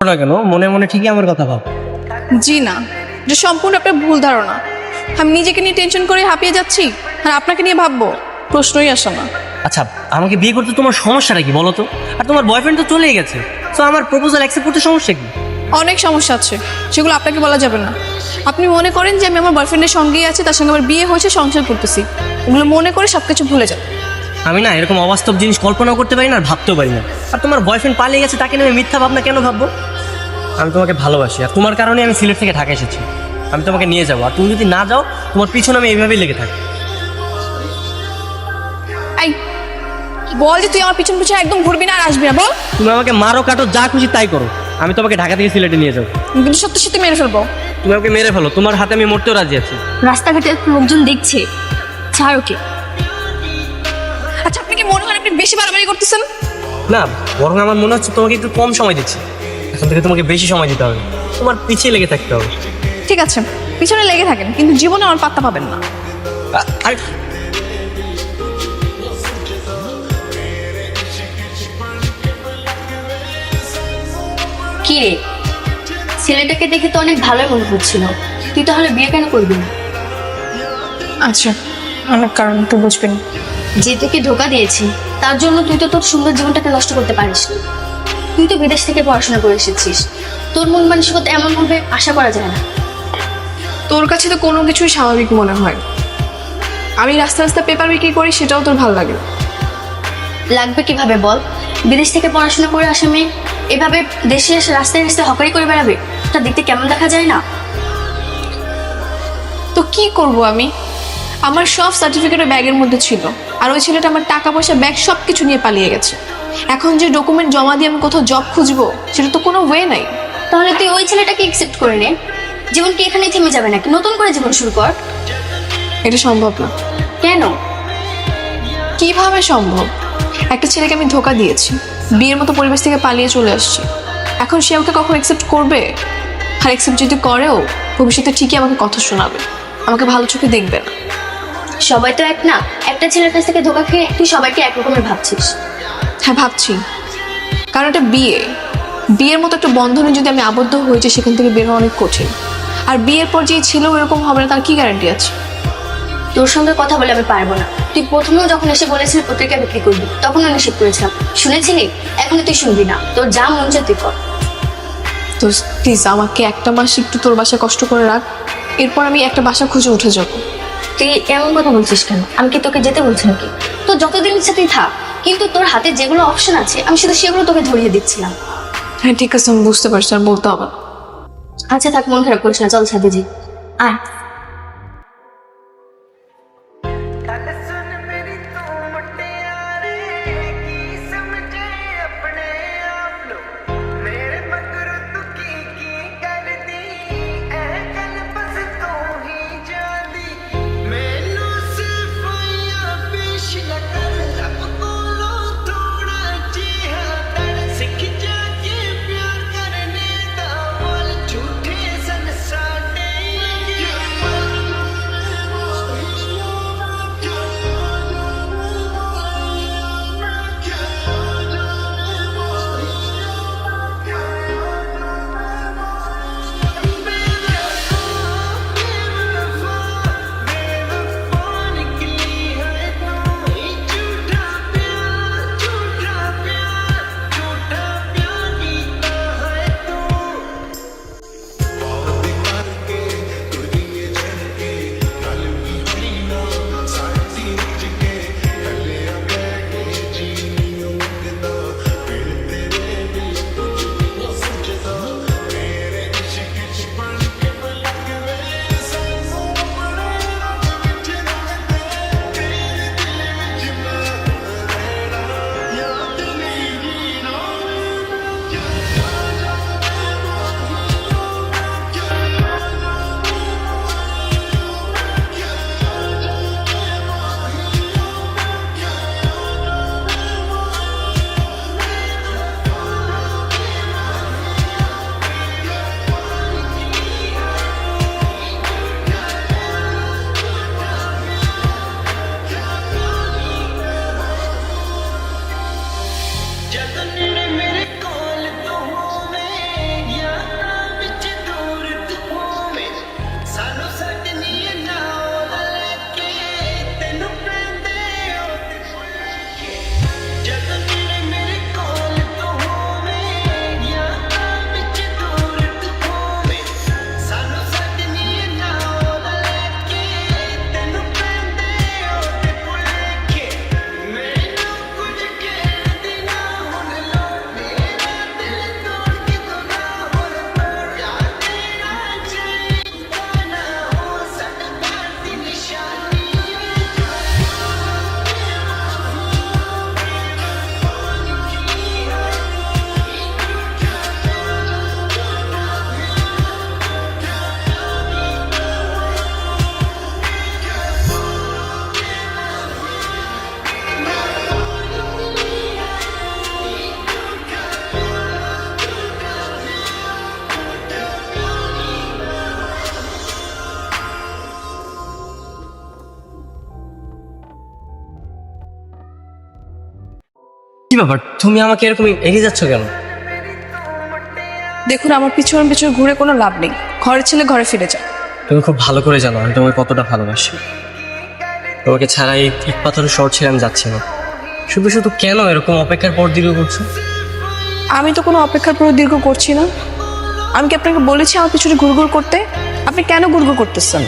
না কেন মনে মনে ঠিকই আমার কথা ভাব। জি না, এটা সম্পূর্ণ আপনার ভুল ধারণা। আমি নিজেকে নিয়ে টেনশন করে হাঁপিয়ে যাচ্ছি আর আপনাকে নিয়ে ভাববো, প্রশ্নই আসে না। আচ্ছা আমাকে বিয়ে করতে তোমার সমস্যাটা কি বলো তো? আর তোমার বয়ফ্রেন্ড তো চলেই গেছে, তো আমার প্রপোজাল অ্যাকসেপ্ট করতে সমস্যা কি? অনেক সমস্যা আছে, সেগুলো আপনাকে বলা যাবে না। আপনি মনে করেন যে আমি আমার বয়ফ্রেন্ডের সঙ্গেই আছি, তার সঙ্গে আমার বিয়ে হয়েছে, সংসার করতেছি, ওগুলো মনে করে সব কিছু ভুলে যান। আমি না এরকম অবাস্তব জিনিস কল্পনাও করতে পারি না আর ভাবতেও পারি না। আর তোমার বয়ফ্রেন্ড পালিয়ে গেছে, তাকে নিয়ে আমি মিথ্যা ভাবনা কেন ভাববো? আমি তোমাকে ভালোবাসি আর তোমার কারণে আমি সিলেট থেকে ঢাকা এসেছি। আমি তোমাকে নিয়ে যাবো, আর তুমি যদি না যাও তোমার পিছনে আমি এইভাবেই লেগে থাকি। এই বল যে তুই আমার পিছন পিছনে একদম ঘুরবি না আর আসবি না, বল। তুমি আমাকে মারো কাটো যা খুশি তাই করো, আমি তোমাকে ঢাকা থেকে সিলেটে নিয়ে যাবো। কিন্তু সত্যি সত্যি মেরে ফেলবো। তুমি আমাকে মেরে ফেলো, তোমার হাতে আমি মরতেও রাজি আছি। রাস্তাঘাটে লোকজন দেখছে, ছাড় ওকে। আচ্ছা আপনি কি মনে হয় আপনি বেশি বাড়াবাড়ি করতেছেন? না, বরং আমার মনে হচ্ছে তোমাকে একটু কম সময় দিচ্ছি, এখন থেকে তোমাকে বেশি সময় দিতে হবে, তোমার পিছিয়ে লেগে থাকতে হবে। ঠিক আছে, পিছনে লেগে থাকেন, কিন্তু জীবনে আমার পাত্তা পাবেন না। আর কি রে, ছেলেটাকে দেখে তো অনেক ভালোই মনে হচ্ছিল, তুই তাহলে বিয়ে কেন করবি না? আচ্ছা অনেক কারণ তো বুঝবেন। যে তোকে ধোকা দিয়েছি তার জন্য তুই তো তোর সুন্দর জীবনটাকে নষ্ট করতে পারিস না। তুই তো বিদেশ থেকে পড়াশোনা করে এসেছিস, তোর মন মানসিকতা এমন হবে আশা করা যায় না। তোর কাছে তো কোনো কিছুই স্বাভাবিক মনে হয়। আমি রাস্তা রাস্তা পেপার বিক্রি করি, সেটাও তোর ভালো লাগে। লাগবে কিভাবে বল? বিদেশ থেকে পড়াশোনা করে আসা মেয়ে এভাবে দেশে এসে রাস্তায় রাস্তায় হকারি করে বেড়াবে, তা দেখতে কেমন দেখা যায় না? তো কি করব আমি? আমার সব সার্টিফিকেট ব্যাগের মধ্যে ছিল, আর ওই ছেলেটা আমার টাকা পয়সা ব্যাগ সব কিছু নিয়ে পালিয়ে গেছে। এখন যে ডকুমেন্ট জমা দিয়ে আমি কোথাও জব খুঁজবো, সেটা তো কোনো ওয়ে নাই। তাহলে তুই ওই ছেলেটাকে অ্যাকসেপ্ট করে নে, জীবন কি এখানেই থেমে যাবে নাকি? নতুন করে জীবন শুরু কর। এটা সম্ভব না। কেন? কিভাবে সম্ভব? একটা ছেলেকে আমি ধোকা দিয়েছি, বিয়ের মতো পরিবেশ থেকে পালিয়ে চলে আসছি, এখন সে আমাকে কখন অ্যাকসেপ্ট করবে? আর অ্যাকসেপ্ট যদি করেও, ভবিষ্যতে ঠিকই আমাকে কথা শোনাবে, আমাকে ভালো চোখে দেখবে না। সবাই তো এক না, একটা ছেলের কাছ থেকে ধোকা খেয়ে তুই সবাইকে একরকমের ভাবছিস। হ্যাঁ ভাবছি, কারণ এটা বিয়ের মতো একটা বন্ধনে যদি আমি আবদ্ধ হয়েছি, সেখান থেকে বেরোনো অনেক কঠিন। আর বিয়ের পর যে ছিল এরকম হবে না, তার কি গ্যারান্টি আছে? তোর সঙ্গে কথা বলে আমি পারবো না। তুই প্রথমেও যখন এসে বলেছিলি পত্রিকা বিক্রি করবি, তখন আমি নিষেধ করেছিলাম, শুনেছিলি? এখন তুই শুনবি না, তোর যা মন চায় তুই কর। তো প্লিজ আমাকে একটা মাস একটু তোর বাসায় কষ্ট করে রাখ, এরপর আমি একটা বাসা খুঁজে উঠে যাবো। তুই এমন কথা বলছিস কেন? আমি কি তোকে যেতে বলছি নাকি? তো যতদিন ইচ্ছা তুই থাক, কিন্তু তোর হাতে যেগুলো অপশন আছে আমি শুধু সেগুলো তোকে ধরিয়ে দিচ্ছিলাম। হ্যাঁ ঠিক আছে, আমি বুঝতে পারছি, আর বলতে হবে না। আচ্ছা থাক, মন খারাপ করিস না, চল ছাদে যাই। আয়। ਗੱਲ ਸੁਣ ਮੇਰੀ ਤੂੰ ਮੁਟਿਆਰੇ ਕੀ ਸਮਝੇ ਆਪਣੇ ਆਪ ਨੂੰ ਮੇਰੇ ਮਗਰ ਤੂੰ ਕੀ ਕਰਦੀ ਐ ਗੱਲ ਬਸ ਤੂੰ ਹੀ ਜਾਣਦੀ ਮੈਨੂੰ ਸਿਰਫ ਯਾ ਪੇਸ਼ ਨਾ ਕਰ ਰੱਬ ਕੋਲੋਂ ਥੋੜਾ ਜਿਹਾ ਡਰ ਸਿੱਖ ਜਾ ਕੇ ਪਿਆਰ ਕਰਨੇ ਦਾ ਮੁੱਲ ਝੂਠੇ ਸਨ ਸਾਡੇ ব্যাপার, তুমি আমাকে এরকম এগিয়ে যাচ্ছ কেন? দেখুন, আমার পিছনে পিছনে ঘুরে কোনো লাভ নেই। ঘরের ছেলে ঘরে ফিরে যাও। তুমি খুব ভালো করে জানো আমি তোমাকে কতটা ভালোবাসি। তোমাকে ছাড়া এই ইট পাথরের শহর ছেড়ে আমি যাচ্ছি না। শুধু শুধু কেন এরকম অপেক্ষার পর দীর্ঘ করছো? আমি তো কোনো অপেক্ষার পর দীর্ঘ করছি না। আমি কি আপনাকে বলেছি আমার পিছনে ঘুরঘুর করতে? আপনি কেন ঘুরঘুর করতেছেন?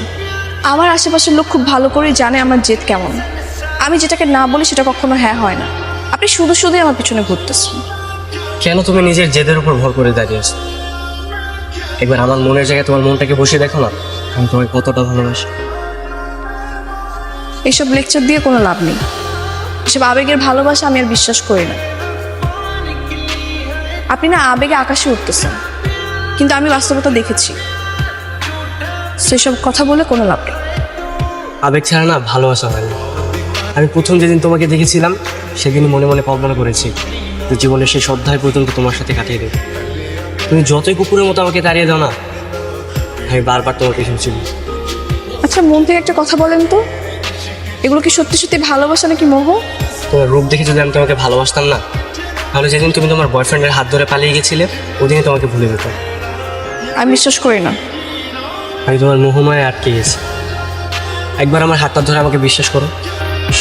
আমার আশেপাশের লোক খুব ভালো করেই জানে আমার জেদ কেমন। আমি যেটাকে না বলি সেটা কখনো হ্যাঁ হয় না। আপনি শুধু শুধুই আমার পিছনে ঘুরতেছেন। কেন তুমি নিজের জেদের উপর ভর করে দাঁড়িয়ে আছো? একবার আমার মনের জায়গায় তোমার মনটাকে বসে দেখো না, আমি তোমাকে কতটা ভালোবাসি। এইসব লেকচার দিয়ে কোনো লাভ নেই। এসব আবেগের ভালোবাসা আমি আর বিশ্বাস করি না। আপনি না আবেগে আকাশে উঠতেছেন, কিন্তু আমি বাস্তবতা দেখেছি। সেসব কথা বলে কোনো লাভ নেই। আবেগ ছাড়া না ভালোবাসা হয় না। আমি প্রথম যেদিন তোমাকে দেখেছিলাম সেদিন মনে মনে কল্পনা করেছি যে জীবনের সেই অধ্যায় পর্যন্ত তোমার সাথে কাটিয়ে দেবে। তুমি যতই কুকুরের মতো আমাকে তাড়িয়ে দাও না, আমি বারবার তোমার পেছনে ছিল। আচ্ছা, মন থেকে একটা কথা বলেন তো, এগুলো কি সত্যি সত্যি ভালোবাসা নাকি মোহ? তোমার রূপ দেখে যদি আমি তোমাকে ভালোবাসতাম না, তাহলে যেদিন তুমি তোমার বয়ফ্রেন্ডের হাত ধরে পালিয়ে গেছিলে ওদিনই তোমাকে ভুলে যেতাম। আমি বিশ্বাস করি না। আমি তোমার মোহমায় আটকে গেছি। একবার আমার হাতটা ধরে আমাকে বিশ্বাস করো,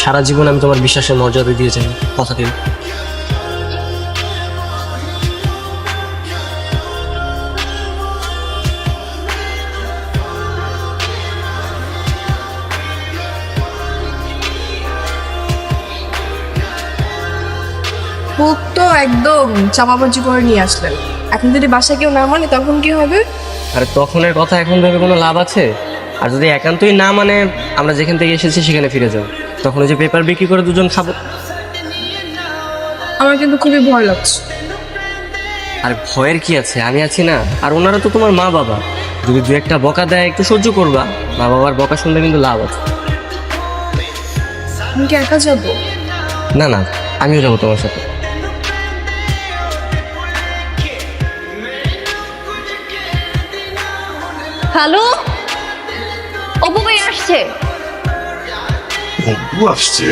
সারা জীবন আমি তোমার বিশ্বাসের মর্যাদা দিয়ে যাই, কথা দিন। বুক তো একদম চাপাবাজি করে নিয়ে আসলেন। এখন যদি বাসায় কেউ না মানে তখন কি হবে? আর তখনের কথা এখন ভেবে কোনো লাভ আছে? আর যদি একান্তই না মানে, আমরা যেখান থেকে এসেছি সেখানে ফিরে যাও। তখন ওই যে পেপার বিক্রি করে দুজন খাবো। আমার কিন্তু খুবই ভয় লাগছে। আর ভয়ের কি আছে, আমি আছি না। আর ওনারা তো তোমার মা বাবা, যদি দু একটা বকা দেয় একটু সহ্য করবা। মা বাবার বকা শুনলে কিন্তু লাভ আছে। আমি কি একা যাবো? না না, আমিও যাবো তোমার সাথে। হ্যালো, অপু ভাই আসছে। অপু আসছে?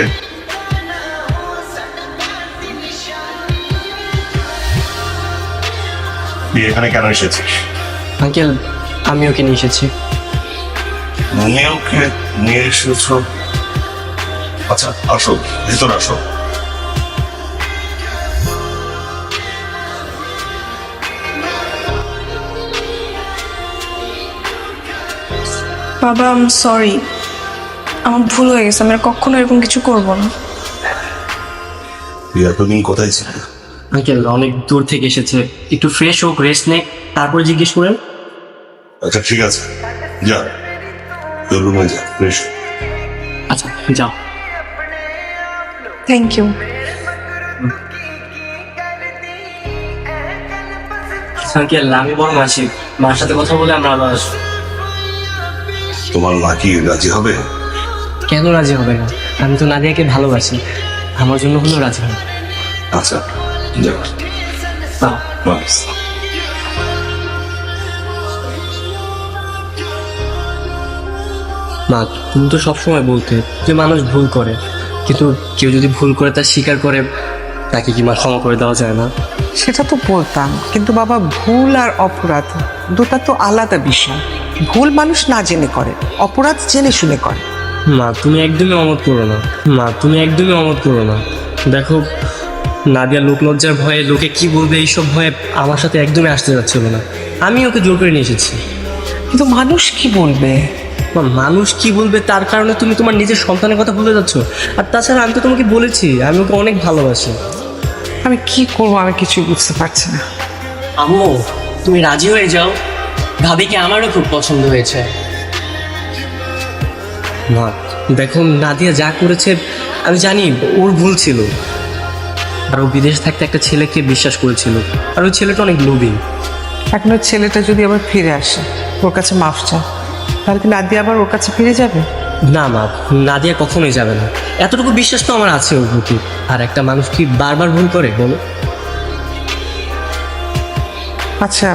তুই এখানে কেন এসেছিস? আঙ্কেল, আমি ওকে নিয়ে এসেছি। নিয়ে ওকে নিয়ে এসেছ? আচ্ছা, আসো, ভেতর আসো। বাবা, আই এম সরি। আমার ভুল হয়ে গেছে। আমি আর কখনো এরকম কিছু করবো না। তুই এতদিন কোথায় ছিলি? আঙ্কেল অনেক দূর থেকে এসেছে, একটু ফ্রেশ হোক, রেস্ট নেক, তারপরে জিজ্ঞেস করেন। আচ্ছা ঠিক আছে, যা তোর রুমে যা, ফ্রেশ। আচ্ছা যাও। Thank you. আঙ্কেল আমি বরং আসি, মার সাথে কথা বলে আমরা আবার আসবো। তোমার মা কি রাজি হবে? কেন রাজি হবে না? আমি তো নাদিয়াকে ভালোবাসি, আমার জন্য হলেও রাজি হবে। আচ্ছা যা, বাহ। বাস। মা, তুমি তো সবসময় বলতে যে মানুষ ভুল করে, কিন্তু কেউ যদি ভুল করে তা স্বীকার করে, তাকে কি মা ক্ষমা করে দেওয়া যায় না? সেটা তো বলতাম, কিন্তু বাবা ভুল আর অপরাধ দুটা তো আলাদা বিষয়। ভুল মানুষ না জেনে করে, অপরাধ জেনে শুনে করে। মা তুমি একদমই অমত করো না। মা তুমি একদমই অমত করো না। দেখো, নাদিয়া লোকলজ্জার ভয়ে, লোকে কি বলবে এইসব ভয়ে আমার সাথে একদমই আসতে যাচ্ছিল না। আমি ওকে জোর করে নিয়ে এসেছি। কিন্তু মানুষ কি বলবে? মা, মানুষ কি বলবে তার কারণে তুমি তোমার নিজের সন্তানের কথা ভুলে যাচ্ছ। আর তাছাড়া আমি তো তোমাকে বলেছি আমি ওকে অনেক ভালোবাসি। আমি কি করবো, আমি কিছুই বুঝতে পারছি না। আম্মু, তুমি রাজি হয়ে যাও, ভাবিকে আমারও খুব পছন্দ হয়েছে। মা দেখো, নাদিয়া যা করেছে আমি জানি ওর ভুল ছিল। আর ও বিদেশ থাকতে একটা ছেলেকে বিশ্বাস করেছিল, আর ওই ছেলেটা অনেক লোভী। এখন ওই ছেলেটা যদি আবার ফিরে আসে, ওর কাছে মাফ চায়, তাহলে কি নাদিয়া আবার ওর কাছে ফিরে যাবে? না মা, নাদিয়া কখনোই যাবে না। এতটুকু বিশ্বাস তো আমার আছে ওর প্রতি। আর একটা মানুষ কি বারবার ভুল করে বলো? আচ্ছা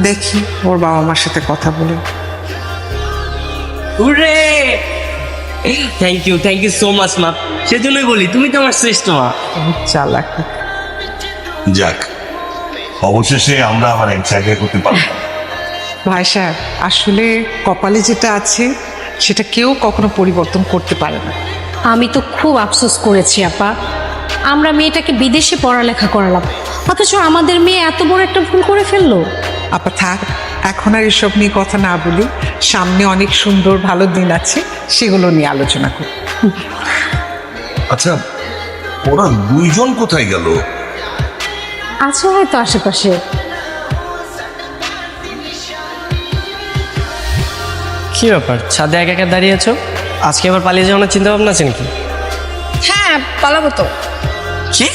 দেখি ওর বাবা মার সাথে কথা বলে। উরে থ্যাংক ইউ সো মাচ মা। সেজন্যই বলি তুমি তো আমার শ্রেষ্ঠ মা। চালাক। যাক, অবশেষে আমরা আবার এক জায়গায় করতে পারলাম। ভাই সাহেব, আসলে কপালে যেটা আছে সেটা কেউ কখনো পরিবর্তন করতে পারে না। আমি তো খুব আফসোস করেছি আপা, আমরা মেয়েটাকে বিদেশে পড়ালেখা করালাম, অথচ আমাদের মেয়ে এত বড় একটা ভুল করে ফেললো। আপা থাক, এখন আর এসব নিয়ে কথা না বলি, সামনে অনেক সুন্দর ভালো দিন আছে, সেগুলো নিয়ে আলোচনা করি। আচ্ছা, ওরা দুইজন কোথায় গেল? আছে হয়তো আশেপাশে। কি ব্যাপার, ছাদে একা একা দাঁড়িয়ে আছো? আজকে আবার পালিয়ে যাওয়ার চিন্তা ভাবনা আছে নাকি? হ্যাঁ, পালাবো তো। কি?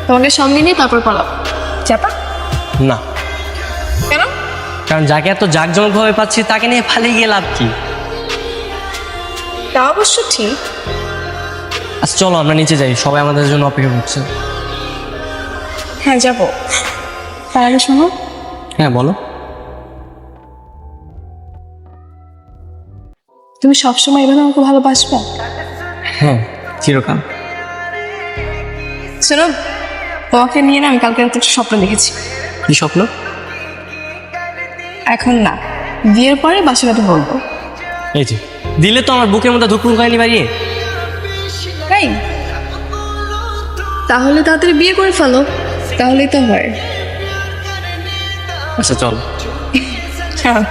তোমাকে সঙ্গে নিয়ে তারপর পালাবো। চাপা? না, কেন? কারণ যাকে এত জাঁকজমকভাবে পাচ্ছি তাকে নিয়ে পালিয়ে গিয়ে লাভ কি? তা অবশ্য ঠিক। আচ্ছা চলো আমরা নিচে যাই, সবাই আমাদের জন্য অপেক্ষা করছে। হ্যাঁ যাবো। তার আগে শোনো, হ্যাঁ বলো। তুমি সবসময় এভাবে আমাকে ভালোবাসবে? হ্যাঁ, চিরকাল। শোনো, তোমাকে নিয়ে না আমি কালকে রাতে একটা স্বপ্ন দেখেছি। কি স্বপ্ন? এখন না, বিয়ের পরে বাসাবাড়ি বলবো। এই যে দিলে তো আমার বুকের মধ্যে ধুকপুক হয়নি বাড়িয়ে। তাই তাহলে তাড়াতাড়ি বিয়ে করে ফেলো, তাহলেই তো হয়। আচ্ছা চল। হ্যাঁ।